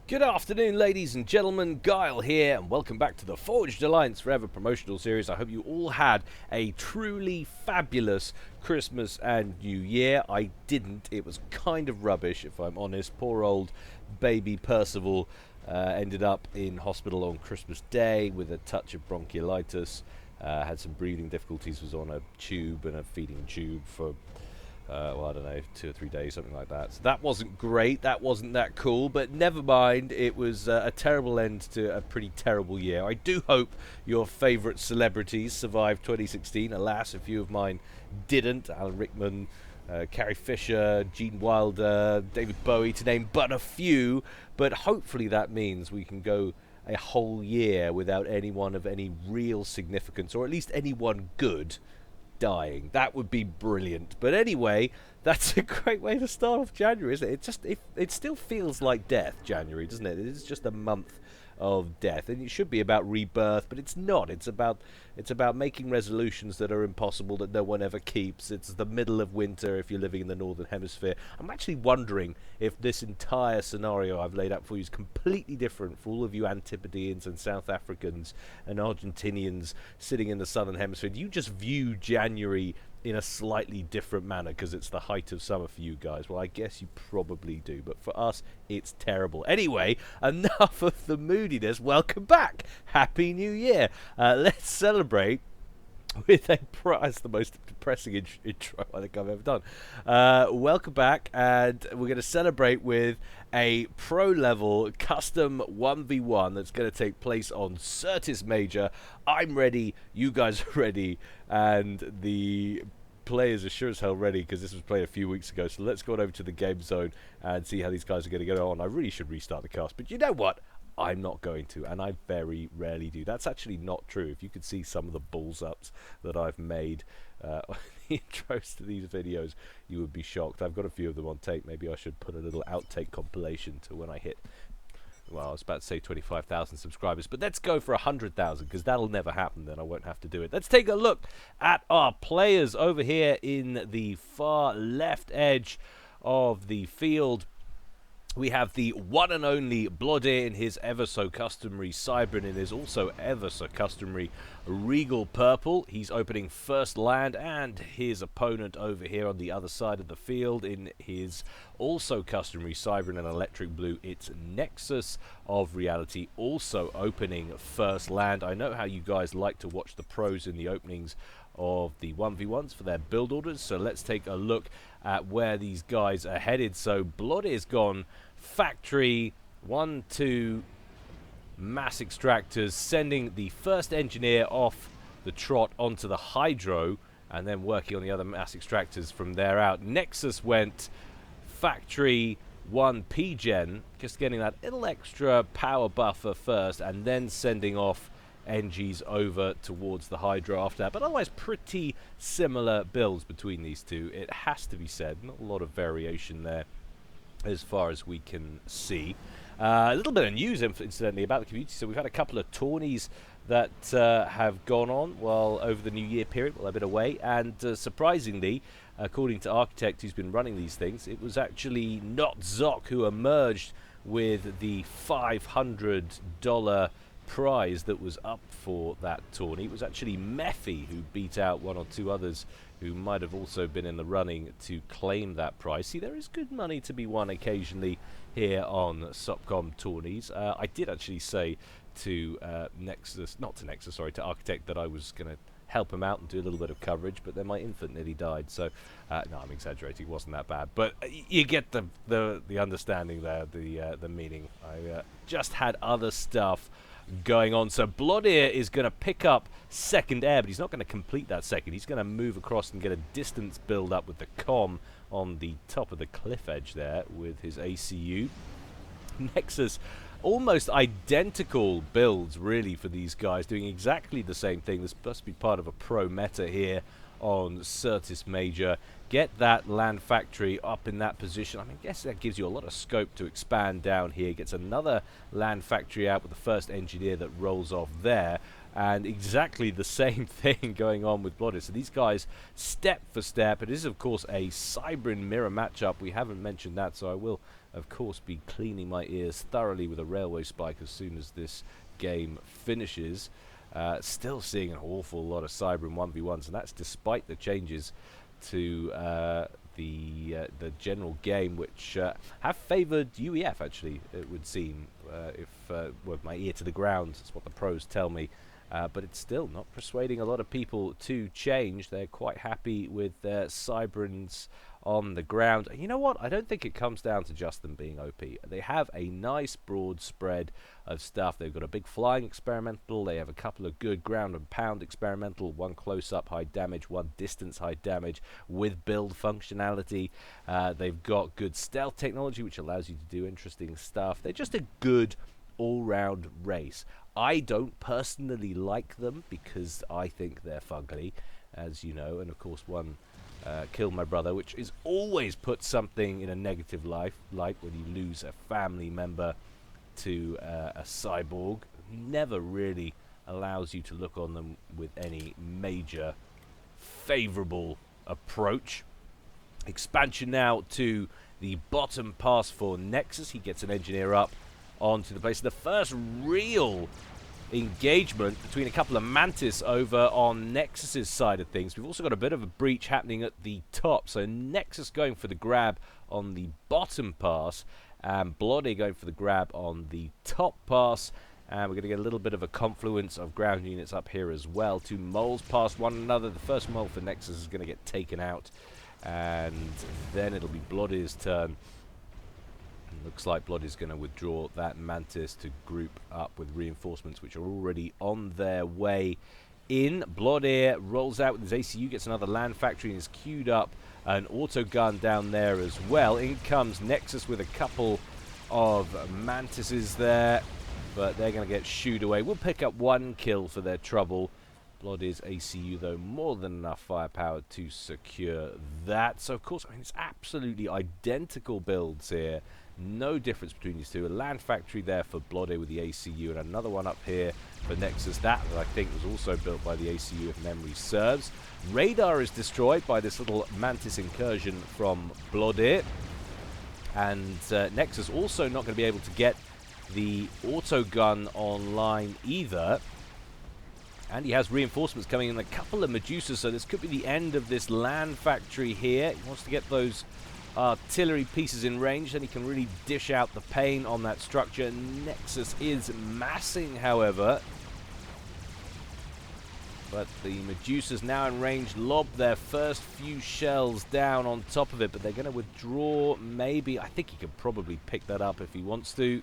Good afternoon, ladies and gentlemen. Guile here, and welcome back to the Forged Alliance Forever promotional series. I hope you all had a truly fabulous Christmas and New Year. I didn't. It was kind of rubbish, if I'm honest. Poor old baby Percival ended up in hospital on Christmas Day with a touch of bronchiolitis. Had some breathing difficulties, was on a tube and a feeding tube for well, I don't know, 2 or 3 days, something like that. So that wasn't great, that wasn't that cool, but never mind, it was a terrible end to a pretty terrible year. I do hope your favourite celebrities survived 2016. Alas, a few of mine didn't. Alan Rickman, Carrie Fisher, Gene Wilder, David Bowie, to name but a few. But hopefully that means we can go a whole year without anyone of any real significance, or at least anyone good, dying. That would be brilliant. But anyway, that's a great way to start off January, isn't it? It still feels like death, January, doesn't it? It is just a month of death, and it should be about rebirth, but it's not. It's about making resolutions that are impossible, that no one ever keeps. It's the middle of winter if you're living in the northern hemisphere. I'm actually wondering if this entire scenario I've laid out for you is completely different for all of you Antipodeans and South Africans and Argentinians sitting in the southern hemisphere. Do you just view January in a slightly different manner because it's the height of summer for you guys? Well, I guess you probably do, but for us, it's terrible. Anyway, enough of the moodiness. Welcome back. Happy New Year. Let's celebrate with that's the most depressing intro I think I've ever done. Welcome back, and we're going to celebrate with a pro-level custom 1v1 that's going to take place on Certis Major. I'm ready, you guys are ready, and the players are sure as hell ready because this was played a few weeks ago. So let's go on over to the game zone and see how these guys are going to get on. I really should restart the cast, but you know what? I'm not going to, and I very rarely do. That's actually not true. If you could see some of the balls ups that I've made on the intros to these videos, you would be shocked. I've got a few of them on tape. Maybe I should put a little outtake compilation to when I hit, well, I was about to say 25,000 subscribers, but let's go for 100,000 because that'll never happen. Then I won't have to do it. Let's take a look at our players over here in the far left edge of the field. We have the one and only Blodir in his ever so customary Cybran in his also ever so customary Regal Purple. He's opening first land, and his opponent over here on the other side of the field in his also customary Cybran and Electric Blue. It's Nexus of Reality also opening first land. I know how you guys like to watch the pros in the openings of the 1v1s for their build orders, so let's take a look at where these guys are headed. So Blodir's gone factory 1, 2 mass extractors, sending the first engineer off the trot onto the hydro and then working on the other mass extractors from there out. Nexus went factory 1 P-Gen, just getting that little extra power buffer first and then sending off NGs over towards the hydro after that, but otherwise pretty similar builds between these two, it has to be said. Not a lot of variation there as far as we can see. A little bit of news, incidentally, about the community. So we've had a couple of tourneys that have gone on while over the New Year period while I've been away, and surprisingly, according to Architect, who's been running these things, it was actually not Zoc who emerged with the $500 prize that was up for that tourney. It was actually Mephi who beat out 1 or 2 others who might have also been in the running to claim that prize. See, there is good money to be won occasionally here on Sopcom tourneys. I did actually say to to Architect that I was going to help him out and do a little bit of coverage, but then my infant nearly died, so no, I'm exaggerating, it wasn't that bad, but you get the understanding there, the meaning. I just had other stuff going on. So Blodir is going to pick up second air, but he's not going to complete that second. He's going to move across and get a distance build up with the comm on the top of the cliff edge there with his ACU. Nexus, almost identical builds really for these guys, doing exactly the same thing. This must be part of a pro meta here on Certis Major. Get that land factory up in that position. I mean, I guess that gives you a lot of scope to expand down here. Gets another land factory out with the first engineer that rolls off there. And exactly the same thing going on with Blodir. So these guys, step for step. It is, of course, a Cybrin mirror matchup. We haven't mentioned that, so I will, of course, be cleaning my ears thoroughly with a railway spike as soon as this game finishes. Still seeing an awful lot of Cybrin 1v1s, and that's despite the changes to the general game, which have favoured UEF, actually, it would seem, with my ear to the ground. That's what the pros tell me. But it's still not persuading a lot of people to change. They're quite happy with their Cybrins on the ground. And you know what? I don't think it comes down to just them being OP. They have a nice broad spread of stuff. They've got a big flying experimental. They have a couple of good ground and pound experimental. One close-up high damage, one distance high damage with build functionality. They've got good stealth technology, which allows you to do interesting stuff. They're just a good all-round race. I don't personally like them because I think they're fugly, as you know, and of course one killed my brother, which is always put something in a negative light when you lose a family member to a cyborg. Never really allows you to look on them with any major favourable approach. Expansion now to the bottom pass for Nexus. He gets an engineer up onto the place. The first real engagement between a couple of Mantis over on Nexus's side of things. We've also got a bit of a breach happening at the top. So Nexus going for the grab on the bottom pass, and Blodir going for the grab on the top pass. And we're going to get a little bit of a confluence of ground units up here as well. Two moles past one another. The first mole for Nexus is going to get taken out, and then it'll be Blodir's turn. Looks like Blodir's going to withdraw that Mantis to group up with reinforcements, which are already on their way in. Blodir rolls out with his ACU, gets another land factory, and is queued up an auto gun down there as well. In comes Nexus with a couple of Mantises there, but they're going to get shooed away. We'll pick up one kill for their trouble. Blodir's ACU, though, more than enough firepower to secure that. So, of course, I mean, it's absolutely identical builds here. No difference between these two. A land factory there for Blodir with the ACU, and another one up here for Nexus. That I think was also built by the ACU, if memory serves. Radar is destroyed by this little Mantis incursion from Blodir. And Nexus also not going to be able to get the auto gun online either. And he has reinforcements coming in, a couple of Medusas, so this could be the end of this land factory here. He wants to get those artillery pieces in range, then he can really dish out the pain on that structure. Nexus is massing, however. But the Medusas now in range lob their first few shells down on top of it, but they're going to withdraw maybe. I think he could probably pick that up if he wants to.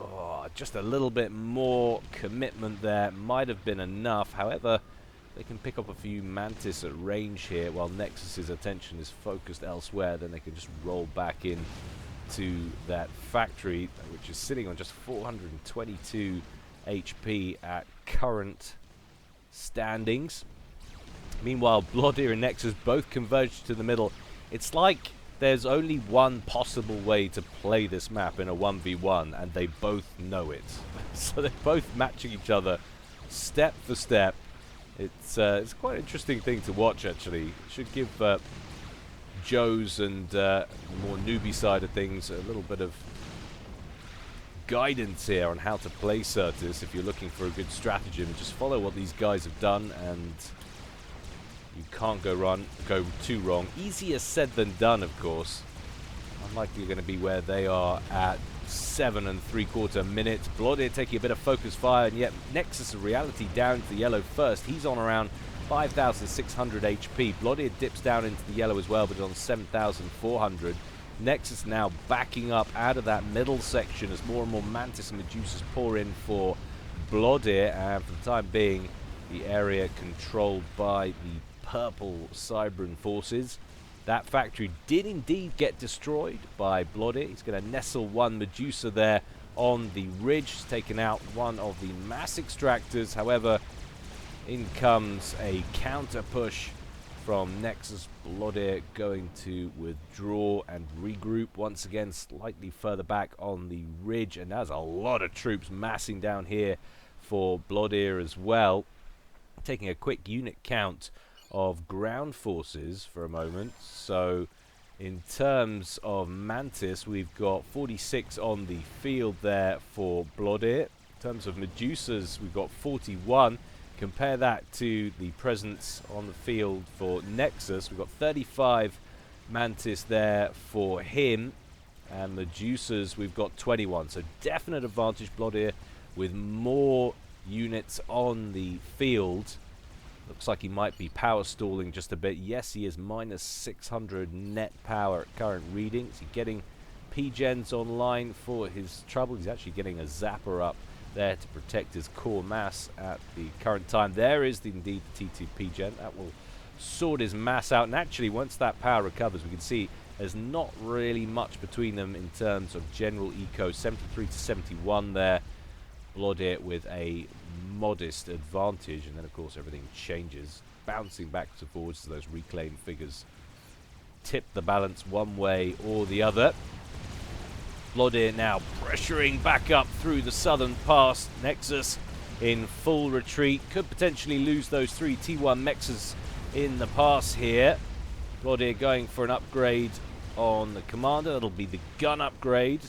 Oh, just a little bit more commitment there might have been enough. However, they can pick up a few Mantis at range here while Nexus's attention is focused elsewhere. Then they can just roll back in to that factory, which is sitting on just 422 HP at current standings. Meanwhile, Blodir and Nexus both converge to the middle. It's like there's only one possible way to play this map in a 1v1, and they both know it. So they're both matching each other step for step. It's quite an interesting thing to watch, actually. It should give Joe's and the more newbie side of things a little bit of guidance here on how to play Certus if you're looking for a good stratagem. Just follow what these guys have done, and you can't go too wrong. Easier said than done, of course. Unlikely going to be where they are at 7 3/4 minutes. Blodir taking a bit of focus fire, and yet Nexus of Reality down to the yellow first. He's on around 5,600 HP. Blodir dips down into the yellow as well, but on 7,400. Nexus now backing up out of that middle section as more and more Mantis and Medusas pour in for Blodir, and for the time being, the area controlled by the purple Cybrin forces. That factory did indeed get destroyed by Blodir. He's going to nestle one Medusa there on the ridge. He's taken out one of the mass extractors. However, in comes a counter push from Nexus. Blodir going to withdraw and regroup once again slightly further back on the ridge. And there's a lot of troops massing down here for Blodir as well. Taking a quick unit count of ground forces for a moment. So in terms of Mantis, we've got 46 on the field there for Blodir. In terms of Medusas, we've got 41. Compare that to the presence on the field for Nexus. We've got 35 Mantis there for him. And Medusas, we've got 21. So definite advantage, Blodir, with more units on the field. Looks like he might be power stalling just a bit. Yes, he is minus 600 net power at current readings. He's getting P-gens online for his trouble. He's actually getting a zapper up there to protect his core mass at the current time. There is indeed the T2 P-gen. That will sort his mass out. And actually, once that power recovers, we can see there's not really much between them in terms of general eco. 73 to 71 there. Blodir with a modest advantage, and then of course everything changes, bouncing backwards and forwards to those reclaimed figures. Tip the balance one way or the other. Blodir now pressuring back up through the southern pass. Nexus in full retreat. Could potentially lose those 3 T1 mexes in the pass here. Blodir going for an upgrade on the commander. That'll be the gun upgrade.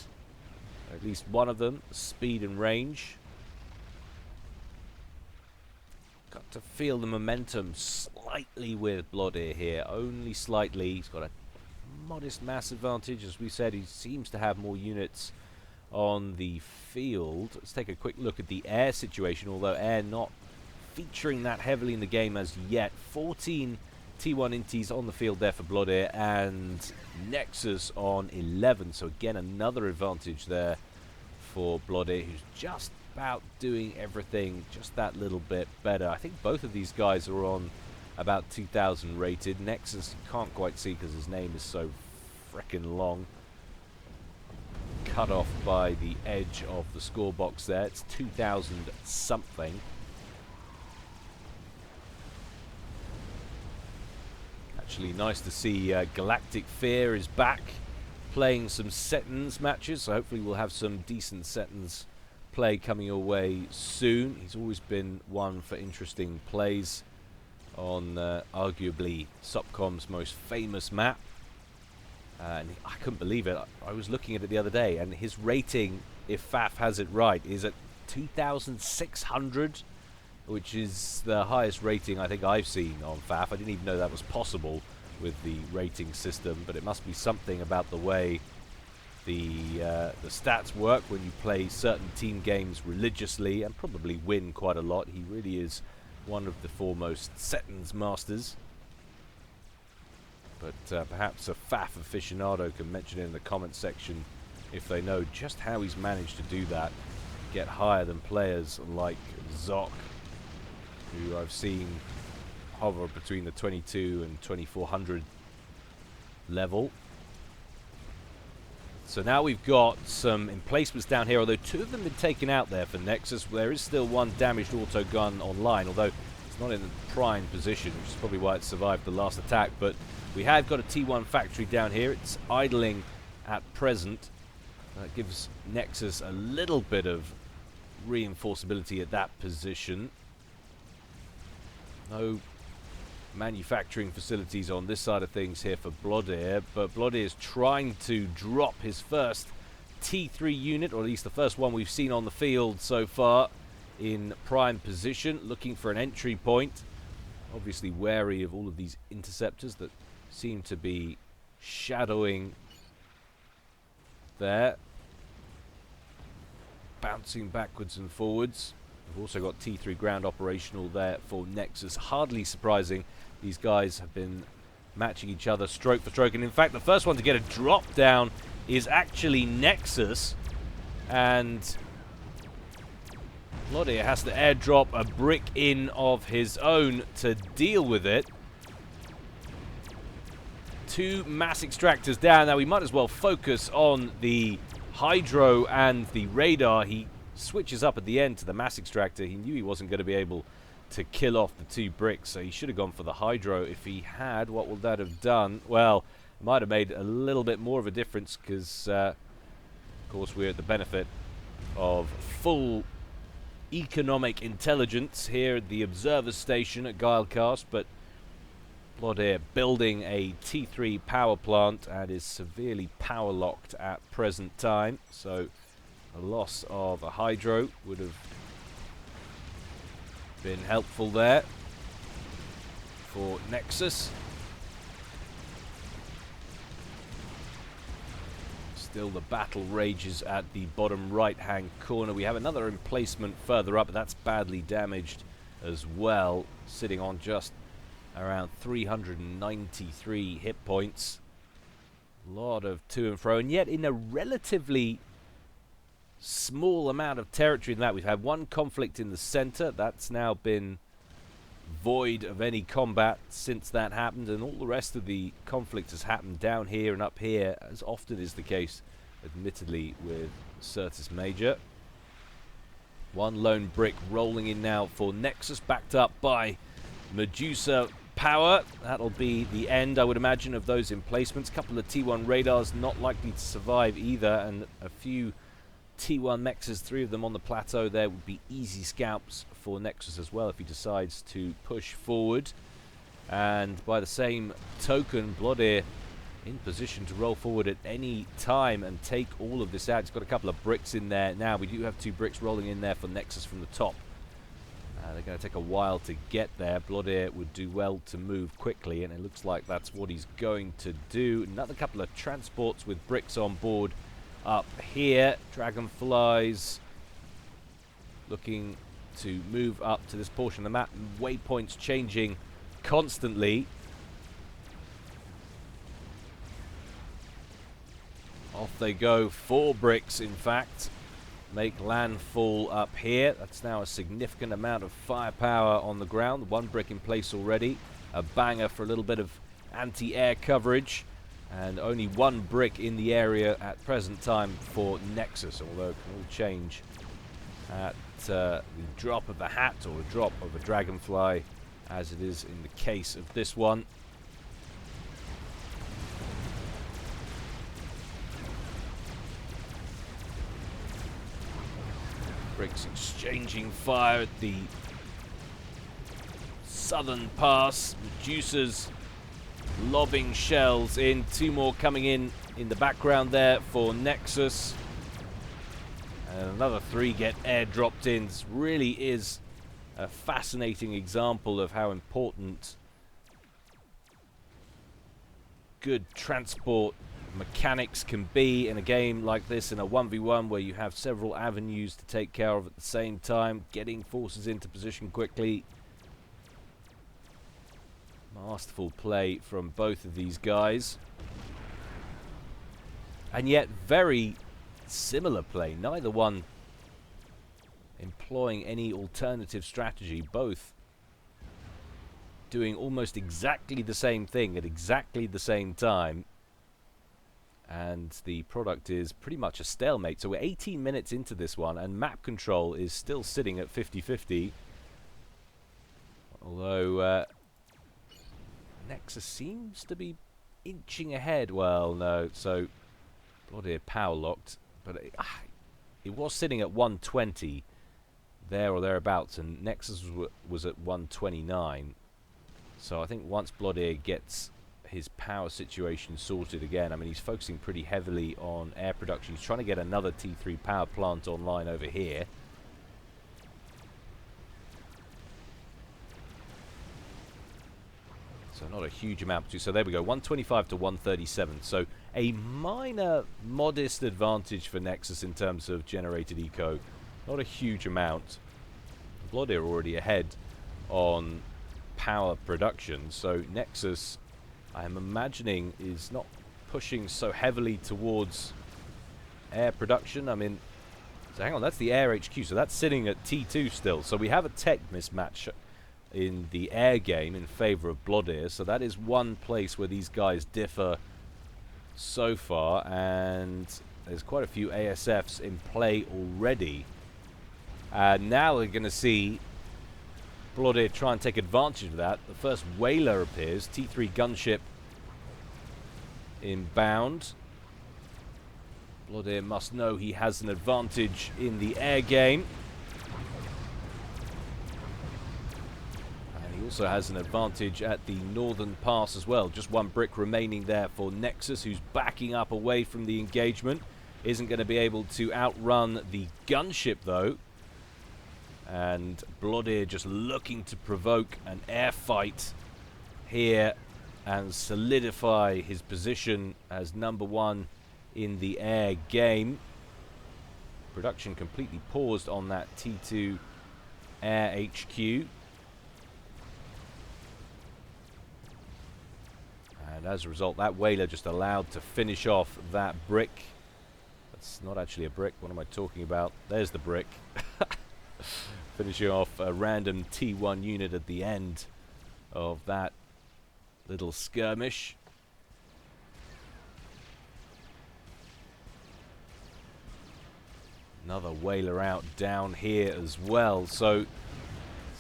At least one of them, speed and range. Got to feel the momentum slightly with Blodir here, only slightly. He's got a modest mass advantage. As we said, he seems to have more units on the field. Let's take a quick look at the air situation, although air not featuring that heavily in the game as yet. 14 T1 inties on the field there for Blodir, and Nexus on 11. So again, another advantage there for Blodir, who's just about doing everything just that little bit better. I think both of these guys are on about 2,000 rated. Nexus you can't quite see because his name is so frickin' long. Cut off by the edge of the score box there. It's 2,000 something. Actually, nice to see Galactic Fear is back, playing some Setons matches, so hopefully we'll have some decent Setons play coming your way soon. He's always been one for interesting plays on arguably Supcom's most famous map. And I couldn't believe it. I was looking at it the other day, and his rating, if FAF has it right, is at 2,600. Which is the highest rating I think I've seen on FAF. I didn't even know that was possible with the rating system, but it must be something about the way the stats work when you play certain team games religiously and probably win quite a lot. He really is one of the foremost Setons masters. But perhaps a FAF aficionado can mention it in the comment section if they know just how he's managed to do that. Get higher than players like Zoc, who I've seen hover between the 22 and 2400 level. So now we've got some emplacements down here, although 2 of them have been taken out there for Nexus. There is still 1 damaged auto gun online, although it's not in a prime position, which is probably why it survived the last attack. But we have got a T1 factory down here. It's idling at present. That gives Nexus a little bit of reinforceability at that position. No manufacturing facilities on this side of things here for Blodir, but Blodir is trying to drop his first T3 unit, or at least the first one we've seen on the field so far, in prime position, looking for an entry point. Obviously wary of all of these interceptors that seem to be shadowing there. Bouncing backwards and forwards. We've also got T3 ground operational there for Nexus. Hardly surprising. These guys have been matching each other stroke for stroke. And in fact, the first one to get a drop down is actually Nexus. And Blodir has to airdrop a brick in of his own to deal with it. 2 mass extractors down. Now we might as well focus on the hydro and the radar. He switches up at the end to the mass extractor. He knew he wasn't going to be able to kill off the 2 bricks, so he should have gone for the hydro. If he had, what would that have done? Well, it might have made a little bit more of a difference because, of course, we're at the benefit of full economic intelligence here at the observer station at Guilecast, but Blodir building a T3 power plant and is severely power locked at present time, so a loss of a hydro would have been helpful there for Nexus. Still the battle rages at the bottom right hand corner. We have another emplacement further up, but that's badly damaged as well, sitting on just around 393 hit points. A lot of to and fro, and yet in a relatively small amount of territory in that. We've had one conflict in the center that's now been void of any combat since that happened, and all the rest of the conflict has happened down here and up here, as often is the case admittedly with Certus Major. One lone brick rolling in now for Nexus, backed up by Medusa power. That'll be the end, I would imagine, of those emplacements. Couple of T1 radars not likely to survive either, and a few T1 mexes, 3 of them on the plateau there, would be easy scalps for Nexus as well if he decides to push forward. And by the same token, Blodir in position to roll forward at any time and take all of this out. He's got a couple of bricks in there now. We do have 2 bricks rolling in there for Nexus from the top. They're going to take a while to get there. Blodir would do well to move quickly, and it looks like that's what he's going to do. Another couple of transports with bricks on board up here. Dragonflies looking to move up to this portion of the map. Waypoints changing constantly. Off they go. 4 bricks, in fact, make landfall up here. That's now a significant amount of firepower on the ground. 1 brick in place already. A banger for a little bit of anti-air coverage. And only 1 brick in the area at present time for Nexus, although it can all change at the drop of a hat or a drop of a dragonfly, as it is in the case of this one. Bricks exchanging fire at the southern pass. Medusas lobbing shells in. 2 more coming in the background there for Nexus. And another 3 get airdropped in. This really is a fascinating example of how important good transport mechanics can be in a game like this, in a 1v1 where you have several avenues to take care of at the same time. Getting forces into position quickly. Masterful play from both of these guys. And yet very similar play. Neither one employing any alternative strategy. Both doing almost exactly the same thing at exactly the same time. And the product is pretty much a stalemate. So we're 18 minutes into this one, and map control is still sitting at 50-50. Although Nexus seems to be inching ahead. Well, no. So Blodir power locked, but it was sitting at 120 there or thereabouts, and Nexus was at 129. So I think once Blodir gets his power situation sorted again, I mean, he's focusing pretty heavily on air production. He's trying to get another T3 power plant online over here. So not a huge amount. So there we go, 125 to 137. So a minor, modest advantage for Nexus in terms of generated eco. Not a huge amount. Blodir already ahead on power production. So Nexus, I am imagining, is not pushing so heavily towards air production. I mean, so hang on, that's the air HQ. So that's sitting at T2 still. So we have a tech mismatch in the air game in favor of Blodir. So that is one place where these guys differ so far. And there's quite a few ASFs in play already. And now we're going to see Blodir try and take advantage of that. The first whaler appears. T3 gunship inbound. Blodir must know he has an advantage in the air game. also has an advantage at the northern pass as well. Just one brick remaining there for Nexus, who's backing up away from the engagement. Isn't going to be able to outrun the gunship, though. And Blodir just looking to provoke an air fight here and solidify his position as #1 in the air game. Production completely paused on that T2 Air HQ. And as a result, that whaler just allowed to finish off that brick. That's not actually a brick. What am I talking about? There's the brick. Finishing off a random T1 unit at the end of that little skirmish. Another whaler out down here as well. So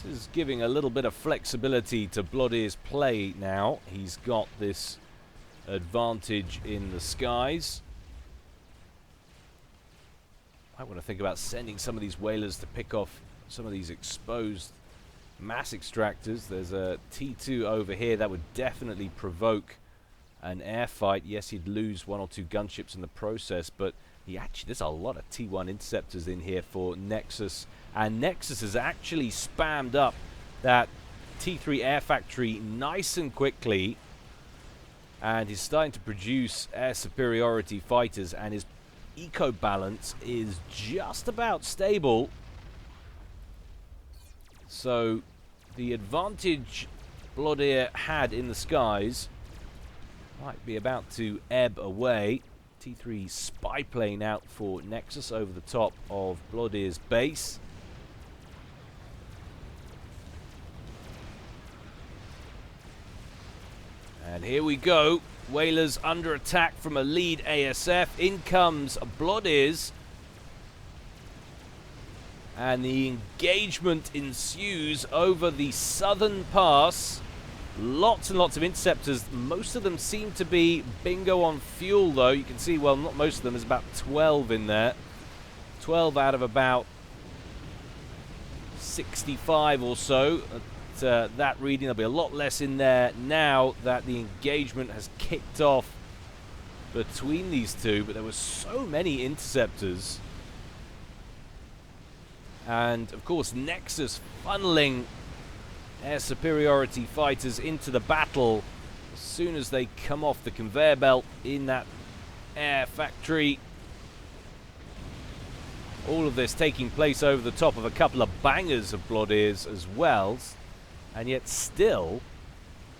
this is giving a little bit of flexibility to Blodir's play now. He's got this advantage in the skies. I want to think about sending some of these whalers to pick off some of these exposed mass extractors. There's a T2 over here that would definitely provoke an air fight. Yes, he'd lose 1 or 2 gunships in the process, but there's a lot of T1 interceptors in here for Nexus, and Nexus has actually spammed up that T3 air factory nice and quickly, and he's starting to produce air superiority fighters, and his eco balance is just about stable. So the advantage Blodir had in the skies might be about to ebb away. T3 spy plane out for Nexus over the top of Blodir's base. And here we go. Whalers under attack from a lead ASF. In comes Blodir's. And the engagement ensues over the southern pass. Lots and lots of interceptors. Most of them seem to be bingo on fuel, though. You can see, well, not most of them. There's about 12 in there. 12 out of about 65 or so. At that reading, there'll be a lot less in there now that the engagement has kicked off between these two. But there were so many interceptors. And, of course, Nexus funneling air superiority fighters into the battle as soon as they come off the conveyor belt in that air factory. All of this taking place over the top of a couple of bangers of Blodir's as well. And yet still,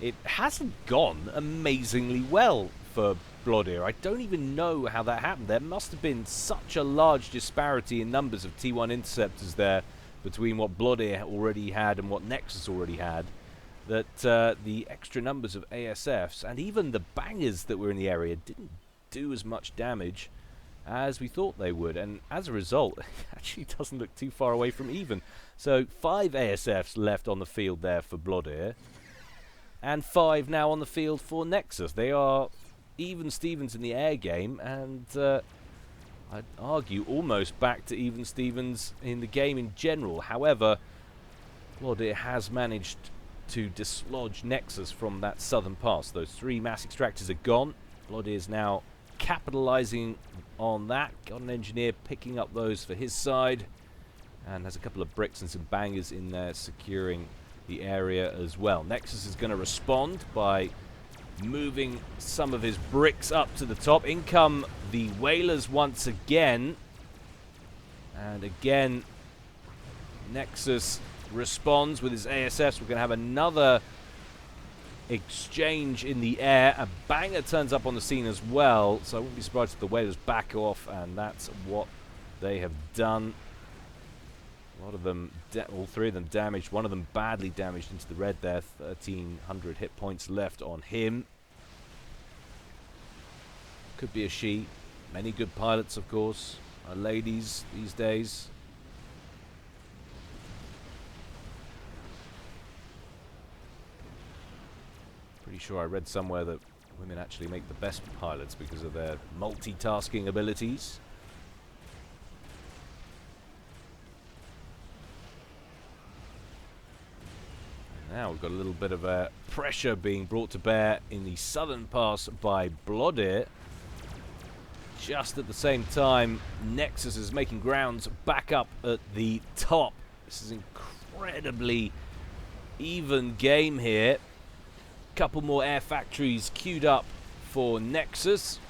it hasn't gone amazingly well for Blodir. I don't even know how that happened. There must have been such a large disparity in numbers of T1 interceptors there between what Blodir already had and what Nexus already had, that the extra numbers of ASFs and even the bangers that were in the area didn't do as much damage as we thought they would, and as a result, it actually doesn't look too far away from even. So 5 ASFs left on the field there for Blodir, and 5 now on the field for Nexus. They are even Stevens in the air game, and I'd argue almost back to even Stevens in the game in general. However, Blodir has managed to dislodge Nexus from that southern pass. Those 3 mass extractors are gone. Blodir is now capitalizing on that. Got an engineer picking up those for his side, and has a couple of bricks and some bangers in there securing the area as well. Nexus is going to respond by moving some of his bricks up to the top. In come the whalers once again, and again Nexus responds with his ASFs. We're going to have another exchange in the air. A banger turns up on the scene as well, so I wouldn't be surprised if the whalers back off, and that's what they have done. A lot of them, all 3 of them damaged. One of them badly damaged into the red there. 1,300 hit points left on him. Could be a she. Many good pilots, of course, are ladies these days. Pretty sure I read somewhere that women actually make the best pilots because of their multitasking abilities. Now we've got a little bit of pressure being brought to bear in the southern pass by Blodir. Just at the same time, Nexus is making grounds back up at the top. This is incredibly even game here. Couple more air factories queued up for Nexus.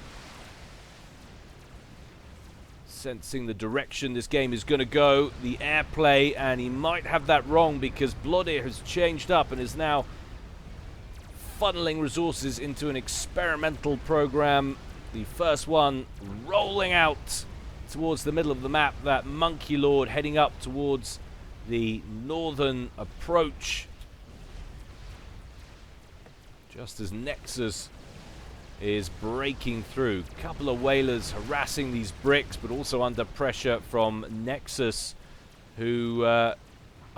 Sensing the direction this game is going to go, the airplay, and he might have that wrong because Blodir has changed up and is now funneling resources into an experimental program. The first one rolling out towards the middle of the map, that Monkey Lord heading up towards the northern approach. Just as Nexus is breaking through. A couple of whalers harassing these bricks, but also under pressure from Nexus, who, I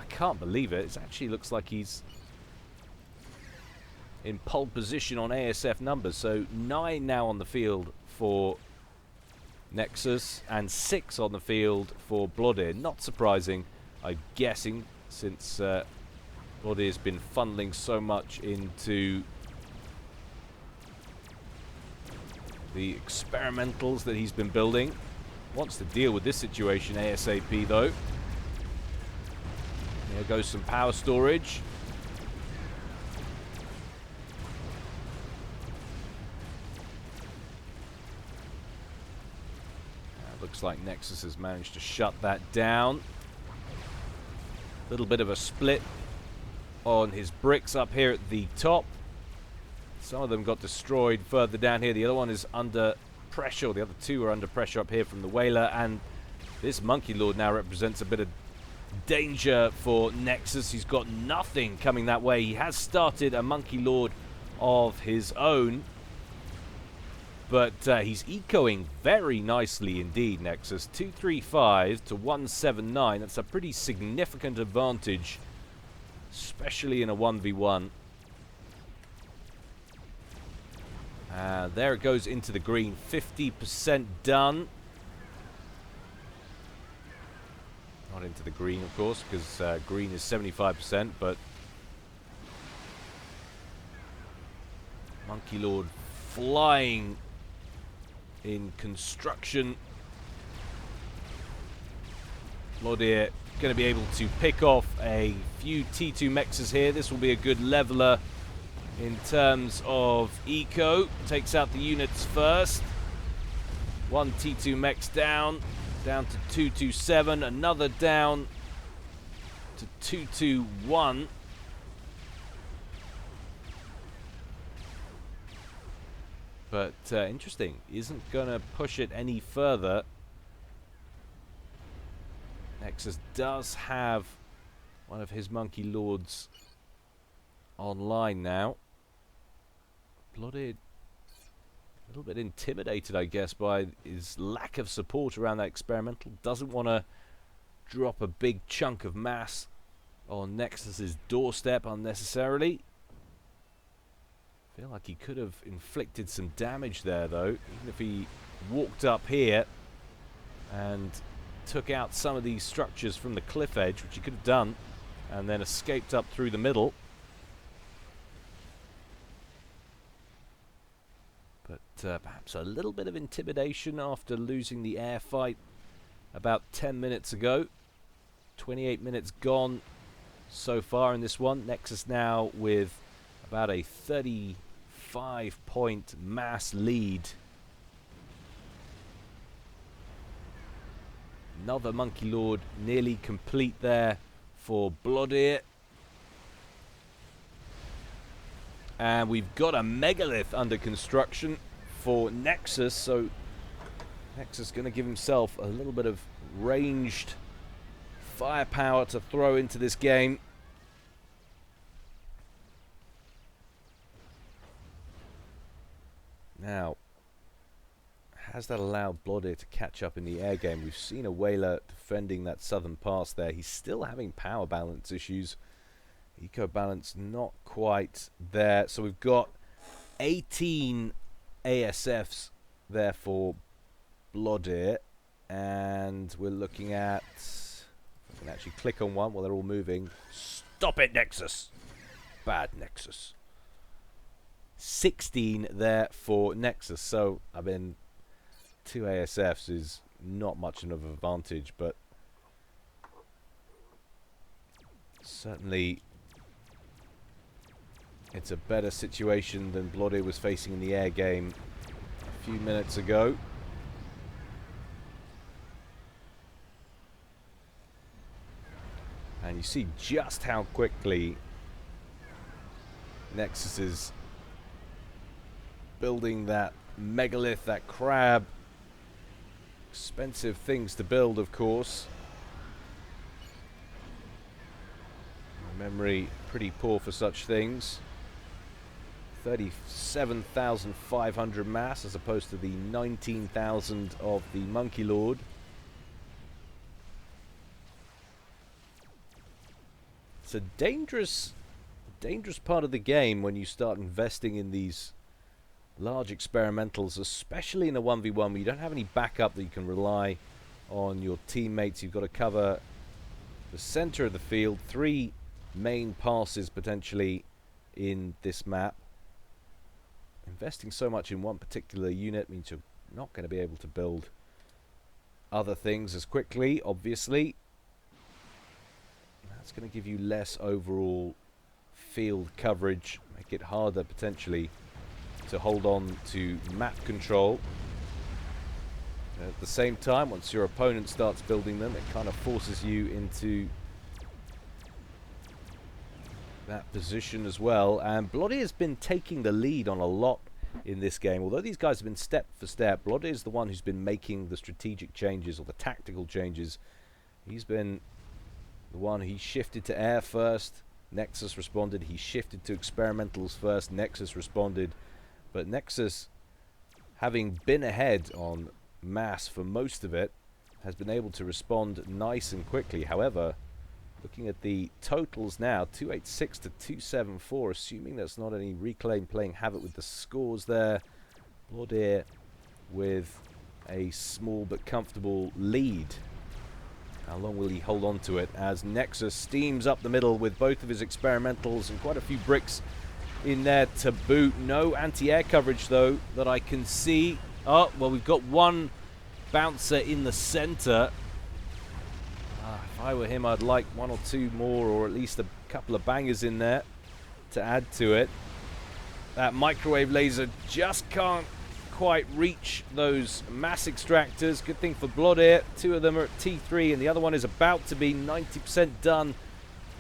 can't believe it. It actually looks like he's in pole position on ASF numbers. So 9 now on the field for Nexus and 6 on the field for Blodir. Not surprising, I'm guessing, since Blodir's been funneling so much into the experimentals that he's been building. Wants to deal with this situation ASAP though. Here goes some power storage. Looks like Nexus has managed to shut that down. Little bit of a split on his bricks up here at the top. Some of them got destroyed further down here. The other one is under pressure, or the other two are under pressure up here from the whaler, and this Monkey Lord now represents a bit of danger for Nexus. He's got nothing coming that way. He has started a Monkey Lord of his own, but he's ecoing very nicely indeed, Nexus. 235 to 179. That's a pretty significant advantage, especially in a 1v1. There it goes into the green. 50% done. Not into the green, of course, because green is 75%, but Monkey Lord flying in construction. Blodir going to be able to pick off a few T2 mexes here. This will be a good leveler in terms of eco. Takes out the units first. One T2 mex down to 227. Another down to 221. But interesting, isn't going to push it any further. Nexus does have one of his Monkey Lords online now. Blodir, a little bit intimidated, I guess, by his lack of support around that experimental. Doesn't want to drop a big chunk of mass on Nexus's doorstep unnecessarily. Feel like he could have inflicted some damage there though, even if he walked up here and took out some of these structures from the cliff edge, which he could have done, and then escaped up through the middle. But perhaps a little bit of intimidation after losing the air fight about 10 minutes ago. 28 minutes gone so far in this one. Nexus now with about a 35-point mass lead. Another Monkey Lord nearly complete there for Blodir. And we've got a megalith under construction for Nexus, so Nexus is going to give himself a little bit of ranged firepower to throw into this game. Now, has that allowed Blodir to catch up in the air game? We've seen a whaler defending that southern pass there. He's still having power balance issues. Eco balance not quite there. So we've got 18 ASFs there for Blodir. And we're looking at... I can actually click on one while they're all moving. Stop it, Nexus! bad, Nexus. 16 there for Nexus. So, I mean, 2 ASFs is not much of an advantage, but certainly it's a better situation than Blodir was facing in the air game a few minutes ago. And you see just how quickly Nexus is building that megalith, that crab. Expensive things to build, of course. Memory pretty poor for such things. 37,500 mass as opposed to the 19,000 of the Monkey Lord. It's a dangerous part of the game when you start investing in these large experimentals, especially in a 1v1 where you don't have any backup that you can rely on your teammates. You've got to cover the center of the field, 3 main passes potentially in this map. Investing so much in one particular unit means you're not going to be able to build other things as quickly, obviously. That's going to give you less overall field coverage, make it harder potentially to hold on to map control. At the same time, once your opponent starts building them, it kind of forces you into that position as well. And Blodir has been taking the lead on a lot in this game. Although these guys have been step for step, Blodir is the one who's been making the strategic changes or the tactical changes. He's been the one. He shifted to air first, Nexus responded. He shifted to experimentals first, Nexus responded. But Nexus, having been ahead on mass for most of it, has been able to respond nice and quickly. However, looking at the totals now, 286 to 274, assuming there's not any Reclaim playing havoc with the scores there. Blodir with a small but comfortable lead. How long will he hold on to it as Nexus steams up the middle with both of his experimentals and quite a few bricks in there to boot. No anti-air coverage, though, that I can see. Oh, well, we've got one bouncer in the center. If I were him, I'd like 1 or 2 more, or at least a couple of bangers in there to add to it. That microwave laser just can't quite reach those mass extractors. Good thing for Blodir. 2 of them are at T3, and the other one is about to be 90% done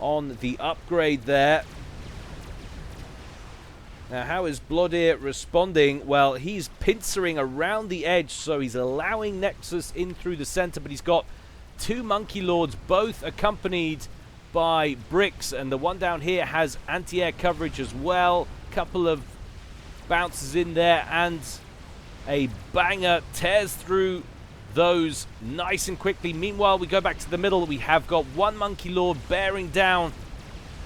on the upgrade there. Now, how is Blodir responding? Well, he's pincering around the edge, so he's allowing Nexus in through the center, but he's got 2 Monkey Lords, both accompanied by bricks, and the one down here has anti-air coverage as well. Couple of bounces in there, and a banger tears through those nice and quickly. Meanwhile, we go back to the middle. We have got 1 Monkey Lord bearing down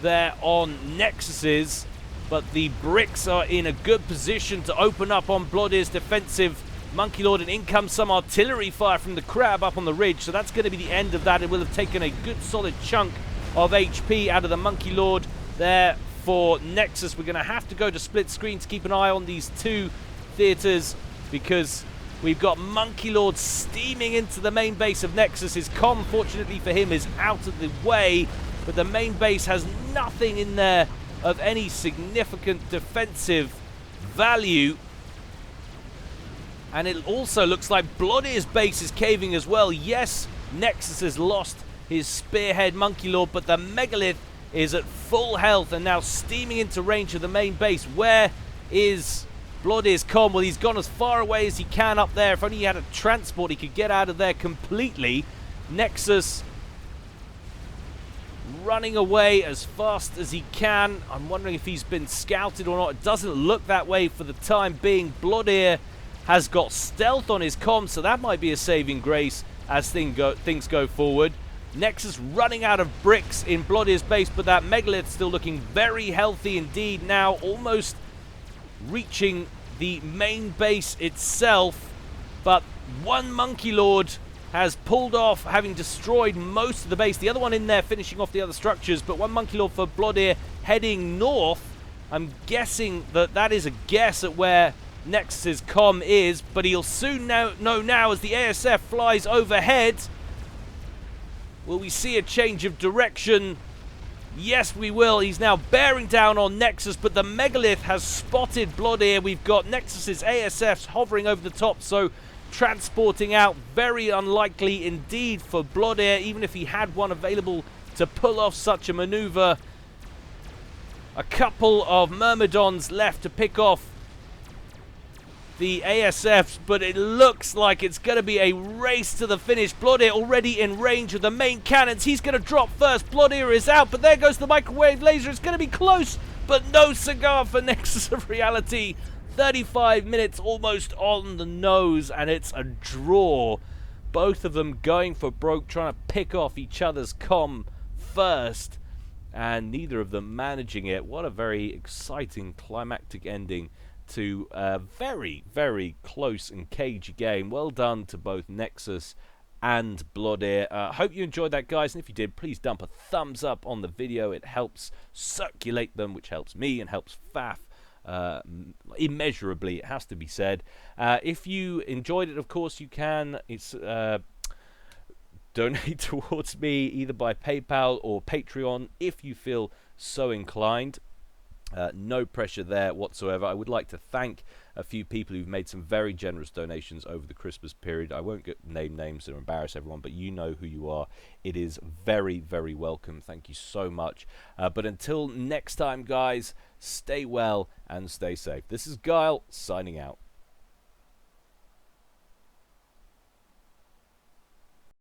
there on Nexus's, but the bricks are in a good position to open up on Blodir's defensive Monkey Lord, and in comes some artillery fire from the crab up on the ridge, so that's going to be the end of that. It will have taken a good solid chunk of HP out of the Monkey Lord there for Nexus. We're going to have to go to split screen to keep an eye on these 2 theaters, because we've got Monkey Lord steaming into the main base of Nexus. His comm, fortunately for him, is out of the way, but the main base has nothing in there of any significant defensive value. And it also looks like Blodir's base is caving as well. Yes, Nexus has lost his spearhead Monkey Lord, but the Megalith is at full health and now steaming into range of the main base. Where is Blodir's comm? Well, he's gone as far away as he can up there. If only he had a transport, he could get out of there completely. Nexus running away as fast as he can. I'm wondering if he's been scouted or not. It doesn't look that way for the time being. Blodir has got stealth on his comm, so that might be a saving grace as things go forward. Nexus running out of bricks in Blodir's base, but that Megalith still looking very healthy indeed now, almost reaching the main base itself. But 1 Monkey Lord has pulled off, having destroyed most of the base. The other one in there finishing off the other structures, but one Monkey Lord for Blodir heading north. I'm guessing that that is a guess at where Nexus's comm is, but he'll soon know now as the ASF flies overhead. Will we see a change of direction? Yes, we will. He's now bearing down on Nexus, but the Megalith has spotted Blodir. We've got Nexus's ASFs hovering over the top, so transporting out, very unlikely indeed for Blodir, even if he had one available to pull off such a maneuver. A couple of Myrmidons left to pick off the ASFs, but it looks like it's going to be a race to the finish. Blodir already in range of the main cannons. He's going to drop first. Blodir is out, but there goes the microwave laser. It's going to be close, but no cigar for Nexus of Reality. 35 minutes almost on the nose, and it's a draw. Both of them going for broke, trying to pick off each other's comm first, and neither of them managing it. What a very exciting climactic ending to a very, very close and cagey game. Well done to both Nexus and Blodir. Hope you enjoyed that, guys, and if you did, please dump a thumbs up on the video. It helps circulate them, which helps me and helps FAF immeasurably, it has to be said. If you enjoyed it, of course you can. It's donate towards me either by PayPal or Patreon if you feel so inclined. No pressure there whatsoever. I would like to thank a few people who've made some very generous donations over the Christmas period. I won't name names to embarrass everyone, but you know who you are. It is very, very welcome. Thank you so much. But until next time, guys, stay well and stay safe. This is Guile signing out.